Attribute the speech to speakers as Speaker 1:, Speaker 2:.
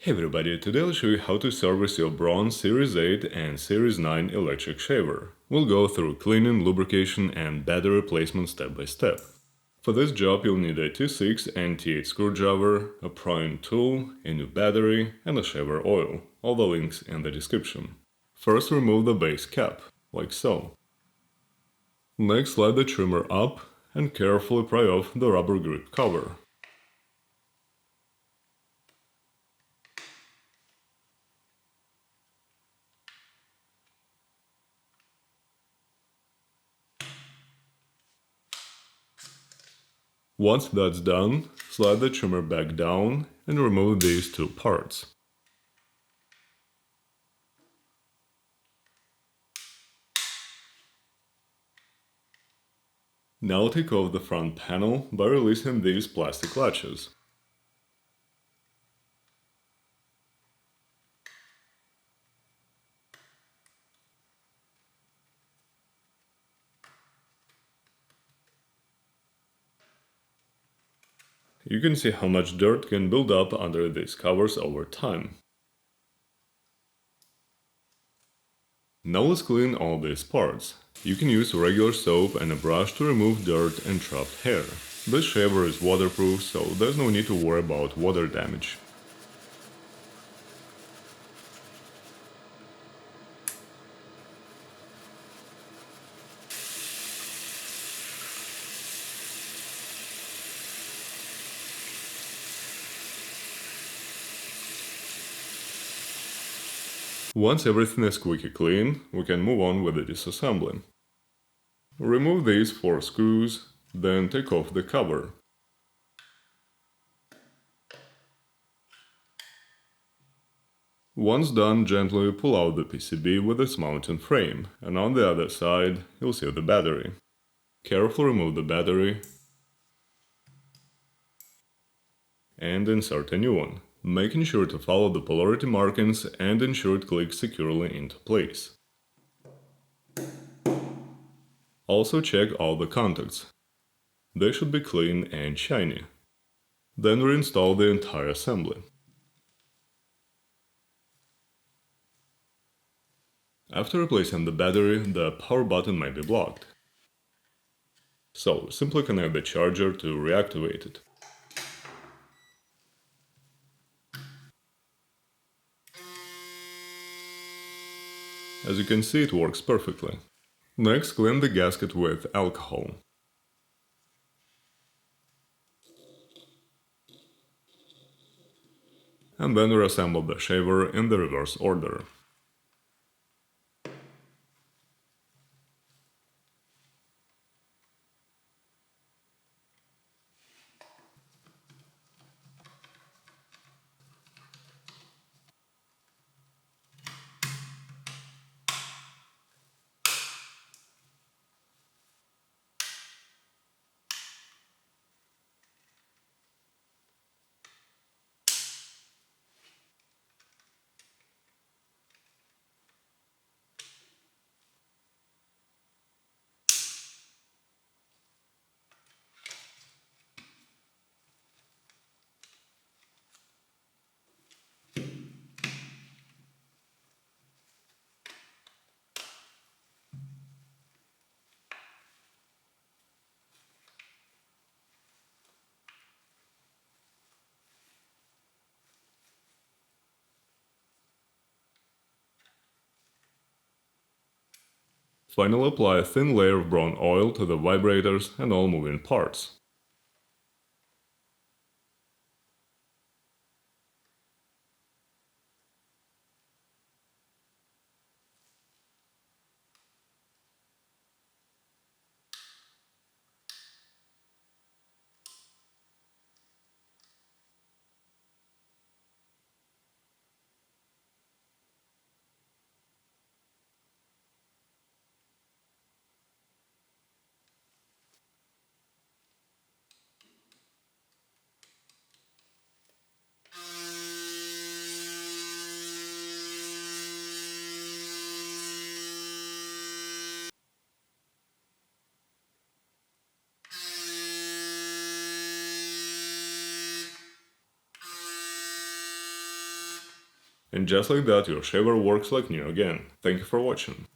Speaker 1: Hey everybody, today I'll show you how to service your Braun Series 8 and Series 9 electric shaver. We'll go through cleaning, lubrication and battery replacement step by step. For this job you'll need a T6 and T8 screwdriver, a prying tool, a new battery and a shaver oil, all the links in the description. First remove the base cap, like so. Next slide the trimmer up and carefully pry off the rubber grip cover. Once that's done, slide the trimmer back down and remove these two parts. Now take off the front panel by releasing these plastic latches. You can see how much dirt can build up under these covers over time. Now let's clean all these parts. You can use regular soap and a brush to remove dirt and trapped hair. This shaver is waterproof, so there's no need to worry about water damage. Once everything is squeaky clean, we can move on with the disassembly. Remove these 4 screws, then take off the cover. Once done, gently pull out the PCB with its mounting frame, and on the other side you'll see the battery. Carefully remove the battery and insert a new one, making sure to follow the polarity markings and ensure it clicks securely into place. Also check all the contacts. They should be clean and shiny. Then reinstall the entire assembly. After replacing the battery, the power button may be blocked. So simply connect the charger to reactivate it. As you can see, it works perfectly. Next, clean the gasket with alcohol. And then reassemble the shaver in the reverse order. Finally, apply a thin layer of Braun oil to the vibrators and all moving parts. And just like that, your shaver works like new again. Thank you for watching.